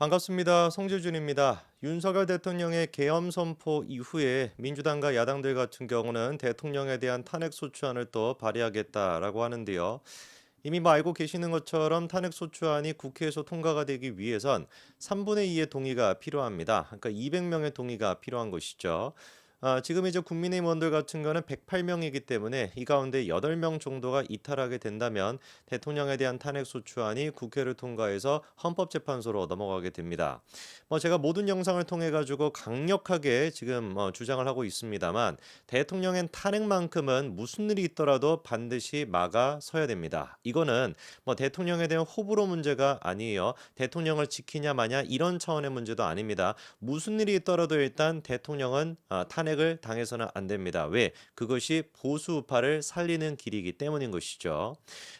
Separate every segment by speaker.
Speaker 1: 반갑습니다. 송재준입니다. 윤석열 대통령의 계엄 선포 이후에 민주당과 야당들 같은 경우는 대통령에 대한 탄핵 소추안을 또 발의하겠다라고 하는데요. 이미 알고 계시는 것처럼 탄핵 소추안이 국회에서 통과가 되기 위해선 3분의 2의 동의가 필요합니다. 그러니까 200명의 동의가 필요한 것이죠. 지금 이제 국민의힘 의원들 같은 거는 108명이기 때문에 이 가운데 8명 정도가 이탈하게 된다면 대통령에 대한 탄핵 소추안이 국회를 통과해서 헌법재판소로 넘어가게 됩니다. 제가 모든 영상을 통해 가지고 강력하게 지금 주장을 하고 있습니다만 대통령의 탄핵만큼은 무슨 일이 있더라도 반드시 막아 서야 됩니다. 이거는 대통령에 대한 호불호 문제가 아니에요. 대통령을 지키냐 마냐 이런 차원의 문제도 아닙니다. 무슨 일이 있더라도 일단 대통령은 탄핵을 당해서는 안 됩니다. 왜? 그것이 보수 우파를 살리는 길이기 때문인 것이죠.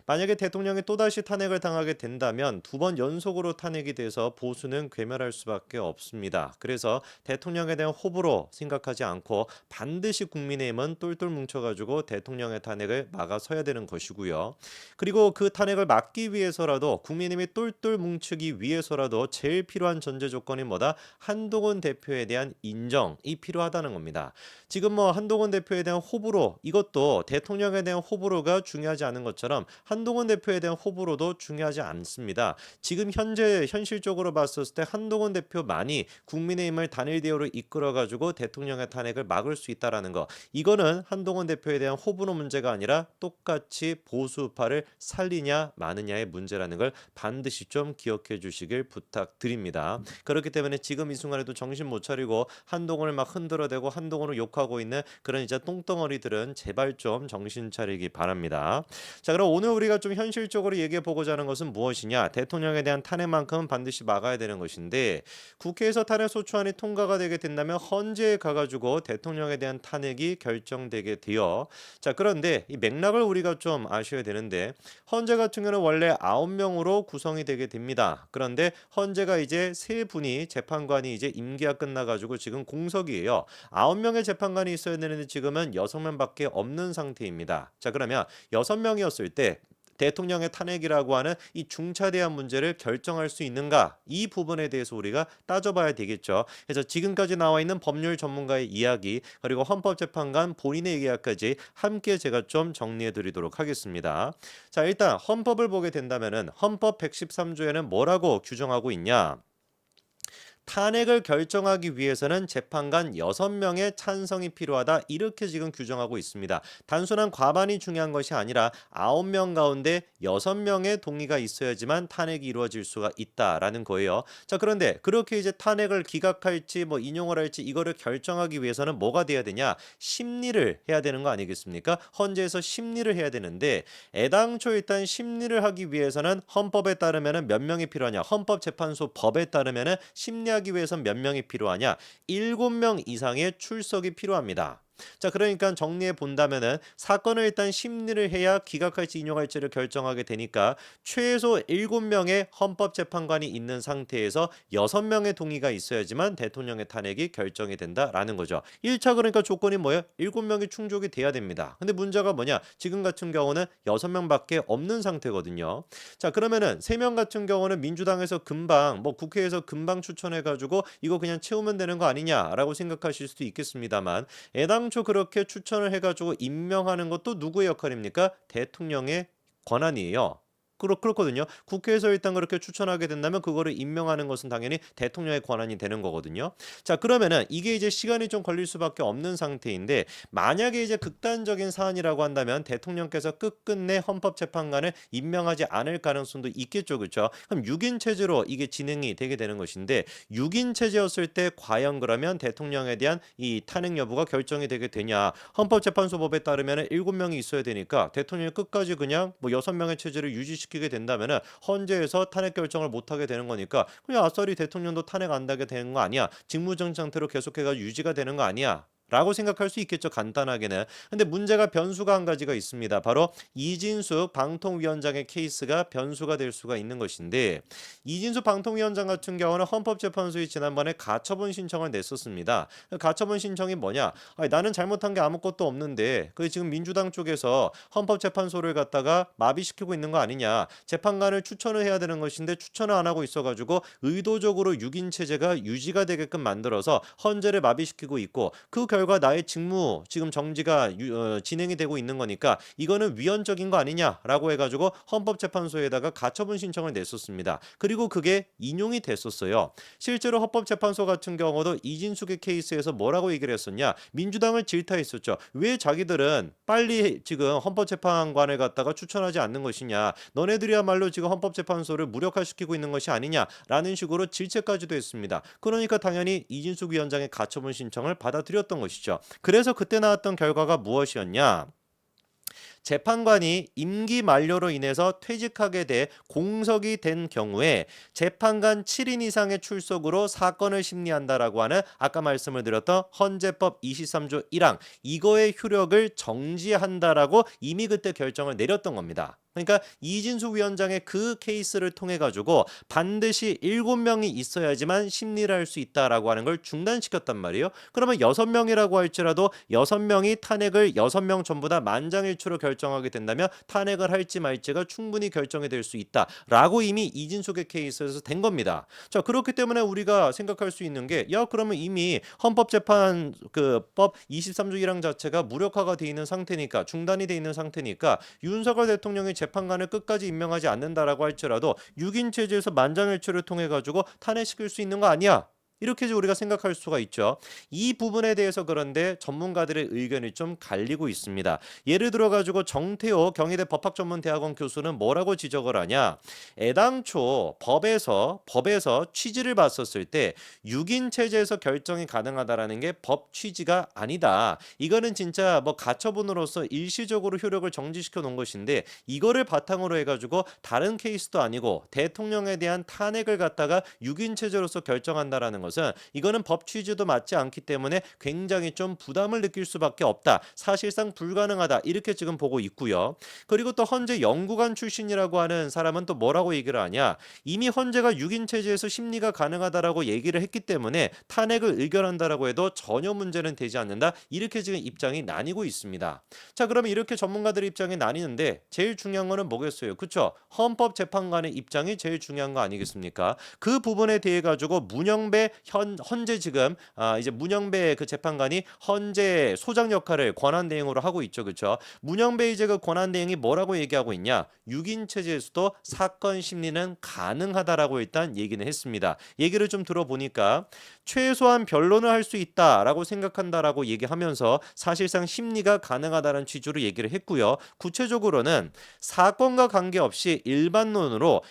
Speaker 1: 만약에 대통령이 또다시 탄핵을 당하게 된다면 두 번 연속으로 탄핵이 돼서 보수는 괴멸할 수밖에 없습니다. 그래서 대통령에 대한 호불호 생각하지 않고 반드시 국민의힘은 똘똘 뭉쳐가지고 대통령의 탄핵을 막아서야 되는 것이고요. 그리고 그 탄핵을 막기 위해서라도 국민의힘이 똘똘 뭉치기 위해서라도 제일 필요한 전제 조건이 뭐다? 한동훈 대표에 대한 인정이 필요하다는 겁니다. 지금 한동훈 대표에 대한 호불호 이것도 대통령에 대한 호불호가 중요하지 않은 것처럼 한동훈 대표에 대한 호불호도 중요하지 않습니다. 지금 현재 현실적으로 봤었을 때 한동훈 대표만이 국민의힘을 단일 대우로 이끌어 가지고 대통령의 탄핵을 막을 수 있다라는 거. 이거는 한동훈 대표에 대한 호불호 문제가 아니라 똑같이 보수파를 살리냐 마느냐의 문제라는 걸 반드시 좀 기억해 주시길 부탁드립니다. 그렇기 때문에 지금 이 순간에도 정신 못 차리고 한동훈을 막 흔들어대고 한동훈을 욕하고 있는 그런 이제 똥덩어리들은 제발 좀 정신 차리기 바랍니다. 자, 그럼 오늘 우리가 좀 현실적으로 얘기해 보고자 하는 것은 무엇이냐? 대통령에 대한 탄핵만큼은 반드시 막아야 되는 것인데 국회에서 탄핵 소추안이 통과가 되게 된다면 헌재에 가가지고 대통령에 대한 탄핵이 결정되게 돼요. 자, 그런데 이 맥락을 우리가 좀 아셔야 되는데 헌재 같은 경우는 원래 9명으로 구성이 되게 됩니다. 그런데 헌재가 이제 세 분이 재판관이 이제 임기가 끝나가지고 지금 공석이에요. 9명의 재판관이 있어야 되는데 지금은 6명밖에 없는 상태입니다. 자, 그러면 6명이었을 때 대통령의 탄핵이라고 하는 이 중차대한 문제를 결정할 수 있는가? 이 부분에 대해서 우리가 따져봐야 되겠죠. 그래서 지금까지 나와 있는 법률 전문가의 이야기 그리고 헌법재판관 본인의 이야기까지 함께 제가 좀 정리해 드리도록 하겠습니다. 자, 일단 헌법을 보게 된다면은 헌법 113조에는 뭐라고 규정하고 있냐? 탄핵을 결정하기 위해서는 재판관 6명의 찬성이 필요하다. 이렇게 지금 규정하고 있습니다. 단순한 과반이 중요한 것이 아니라 9명 가운데 6명의 동의가 있어야지만 탄핵이 이루어질 수가 있다라는 거예요. 자, 그런데 그렇게 이제 탄핵을 기각할지 인용을 할지 이거를 결정하기 위해서는 뭐가 돼야 되냐? 심리를 해야 되는 거 아니겠습니까? 헌재에서 심리를 해야 되는데 애당초 일단 심리를 하기 위해서는 헌법에 따르면은 몇 명이 필요하냐? 헌법재판소 법에 따르면은 심리하기 위해선 몇 명이 필요하냐? 7명 이상의 출석이 필요합니다. 자, 그러니까 정리해 본다면은 사건을 일단 심리를 해야 기각할지 인용할지를 결정하게 되니까 최소 7명의 헌법재판관이 있는 상태에서 6명의 동의가 있어야지만 대통령의 탄핵이 결정이 된다라는 거죠. 1차 그러니까 조건이 뭐예요? 7명이 충족이 돼야 됩니다. 근데 문제가 뭐냐? 지금 같은 경우는 6명밖에 없는 상태거든요. 자, 그러면은 3명 같은 경우는 민주당에서 금방 국회에서 금방 추천해 가지고 이거 그냥 채우면 되는 거 아니냐라고 생각하실 수도 있겠습니다만 애당초 그렇게 추천을 해가지고 임명하는 것도 누구의 역할입니까? 대통령의 권한이에요. 그렇거든요. 국회에서 일단 그렇게 추천하게 된다면 그거를 임명하는 것은 당연히 대통령의 권한이 되는 거거든요. 자, 그러면은 이게 이제 시간이 좀 걸릴 수밖에 없는 상태인데 만약에 이제 극단적인 사안이라고 한다면 대통령께서 끝끝내 헌법재판관을 임명하지 않을 가능성도 있겠죠. 그렇죠? 그럼 6인 체제로 이게 진행이 되게 되는 것인데 6인 체제였을 때 과연 그러면 대통령에 대한 이 탄핵 여부가 결정이 되게 되냐? 헌법재판소법에 따르면 7명이 있어야 되니까 대통령이 끝까지 그냥 6명의 체제를 유지시키게 된다면은 헌재에서 탄핵 결정을 못 하게 되는 거니까 그냥 아싸리 대통령도 탄핵 안 하게 되는 거 아니야? 직무정지 상태로 계속해가 유지가 되는 거 아니야? 라고 생각할 수 있겠죠. 간단하게는. 근데 문제가 변수가 한 가지가 있습니다. 바로 이진숙 방통위원장의 케이스가 변수가 될 수가 있는 것인데 이진숙 방통위원장 같은 경우는 헌법재판소에 지난번에 가처분 신청을 냈었습니다. 가처분 신청이 뭐냐? 아니, 나는 잘못한 게 아무것도 없는데 그 지금 민주당 쪽에서 헌법재판소를 갖다가 마비시키고 있는 거 아니냐? 재판관을 추천을 해야 되는 것인데 추천을 안 하고 있어가지고 의도적으로 6인 체제가 유지가 되게끔 만들어서 헌재를 마비시키고 있고 그 결과 나의 직무 지금 정지가 진행이 되고 있는 거니까 이거는 위헌적인 거 아니냐라고 해가지고 헌법재판소에다가 가처분 신청을 냈었습니다. 그리고 그게 인용이 됐었어요. 실제로 헌법재판소 같은 경우도 이진숙의 케이스에서 뭐라고 얘기를 했었냐? 민주당을 질타했었죠. 왜 자기들은 빨리 지금 헌법재판관을 갖다가 추천하지 않는 것이냐? 너네들이야말로 지금 헌법재판소를 무력화시키고 있는 것이 아니냐라는 식으로 질책까지도 했습니다. 그러니까 당연히 이진숙 위원장의 가처분 신청을 받아들였던 것이죠. 그래서 그때 나왔던 결과가 무엇이었냐? 재판관이 임기 만료로 인해서 퇴직하게 돼 공석이 된 경우에 재판관 7인 이상의 출석으로 사건을 심리한다라고 하는 아까 말씀을 드렸던 헌재법 23조 1항 이거의 효력을 정지한다라고 이미 그때 결정을 내렸던 겁니다. 그러니까 이진숙 위원장의 그 케이스를 통해 가지고 반드시 7명이 있어야지만 심리를 할 수 있다라고 하는 걸 중단시켰단 말이에요. 그러면 6명이라고 할지라도 6명이 탄핵을 6명 전부 다 만장일치로 결정하게 된다면 탄핵을 할지 말지가 충분히 결정이 될 수 있다라고 이미 이진숙의 케이스에서 된 겁니다. 자, 그렇기 때문에 우리가 생각할 수 있는 게 그러면 이미 헌법재판 법 23조 1항 자체가 무력화가 돼 있는 상태니까 중단이 돼 있는 상태니까 윤석열 대통령이 재판관을 끝까지 임명하지 않는다라고 할지라도 6인 체제에서 만장일치를 통해 가지고 탄핵시킬 수 있는 거 아니야? 이렇게 우리가 생각할 수가 있죠. 이 부분에 대해서 그런데 전문가들의 의견이 좀 갈리고 있습니다. 예를 들어 가지고 정태호 경희대 법학전문대학원 교수는 뭐라고 지적을 하냐? 애당초 법에서 취지를 봤었을 때 6인 체제에서 결정이 가능하다라는 게 법 취지가 아니다. 이거는 진짜 뭐 가처분으로서 일시적으로 효력을 정지시켜 놓은 것인데 이거를 바탕으로 해가지고 다른 케이스도 아니고 대통령에 대한 탄핵을 갖다가 6인 체제로서 결정한다라는 것은 이거는 법 취지도 맞지 않기 때문에 굉장히 좀 부담을 느낄 수밖에 없다. 사실상 불가능하다. 이렇게 지금 보고 있고요. 그리고 또 헌재 연구관 출신이라고 하는 사람은 또 뭐라고 얘기를 하냐? 이미 헌재가 6인 체제에서 심리가 가능하다라고 얘기를 했기 때문에 탄핵을 의결한다라고 해도 전혀 문제는 되지 않는다. 이렇게 지금 입장이 나뉘고 있습니다. 자, 그러면 이렇게 전문가들의 입장이 나뉘는데 제일 중요한 거는 뭐겠어요? 그렇죠? 헌법재판관의 입장이 제일 중요한 거 아니겠습니까? 그 부분에 대해 가지고 문영배 헌재 지금 이제 문영배 그 재판관이 헌재 소장 역할을 권한 대행으로 하고 있죠. 그렇죠? 문영배 이제 그 권한 대행이 뭐라고 얘기하고 있냐? 6인 체제에서도 사건 심리는 가능하다라고 일단 얘기는 했습니다. 얘기를 좀 들어보니까 최소한 변론을 할 수 있다라고 생각한다라고 얘기하면서 사실상 심리가 가능하다는 취지로 얘기를 했고요. 구체적으로는 사건과 관계없이 일반론으로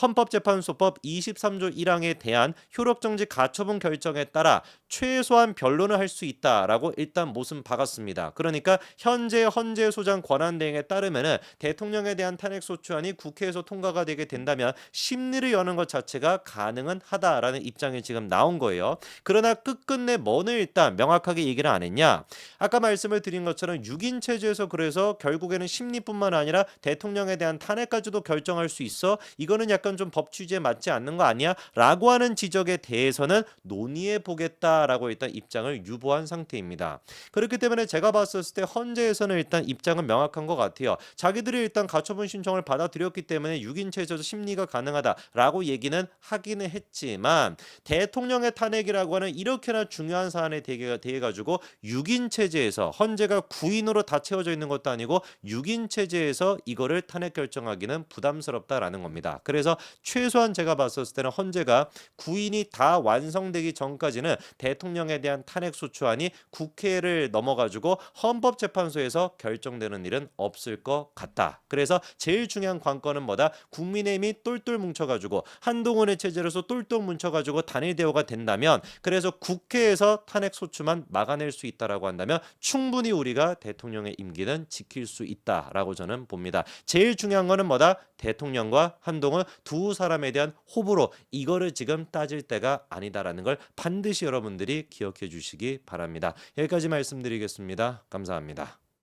Speaker 1: 헌법재판소법 23조 1항에 대한 효력정지 가처분 결정에 따라 최소한 변론을 할 수 있다라고 일단 못은 박았습니다. 그러니까 현재 헌재 소장 권한 대행에 따르면은 대통령에 대한 탄핵 소추안이 국회에서 통과가 되게 된다면 심리를 여는 것 자체가 가능은 하다라는 입장이 지금 나온 거예요. 그러나 끝끝내 뭐는 일단 명확하게 얘기를 안 했냐? 아까 말씀을 드린 것처럼 6인 체제에서 그래서 결국에는 심리뿐만 아니라 대통령에 대한 탄핵까지도 결정할 수 있어? 이거는 약간 좀 법 취지에 맞지 않는 거 아니야? 라고 하는 지적에 대해서는 논의해 보겠다라고 일단 입장을 유보한 상태입니다. 그렇기 때문에 제가 봤었을 때 헌재에서는 일단 입장은 명확한 것 같아요. 자기들이 일단 가처분 신청을 받아들였기 때문에 6인 체제에서 심리가 가능하다라고 얘기는 하기는 했지만 대통령의 탄핵이라고 하는 이렇게나 중요한 사안에 대해 가지고 6인 체제에서 헌재가 9인으로 다 채워져 있는 것도 아니고 6인 체제에서 이거를 탄핵 결정하기는 부담스럽다라는 겁니다. 그래서 최소한 제가 봤었을 때는 헌재가 9인이 다 완성되기 전까지는 대통령에 대한 탄핵 소추안이 국회를 넘어가지고 헌법재판소에서 결정되는 일은 없을 것 같다. 그래서 제일 중요한 관건은 뭐다? 국민의힘이 똘똘 뭉쳐가지고 한동훈의 체제로서 똘똘 뭉쳐가지고 단일 대우가 된다면 그래서 국회에서 탄핵 소추만 막아낼 수 있다라고 한다면 충분히 우리가 대통령의 임기는 지킬 수 있다라고 저는 봅니다. 제일 중요한 거는 뭐다? 대통령과 한동훈 두 사람에 대한 호불호 이거를 지금 따질 때가 아니다. 아니다라는 걸 반드시 여러분들이 기억해 주시기 바랍니다. 여기까지 말씀드리겠습니다. 감사합니다.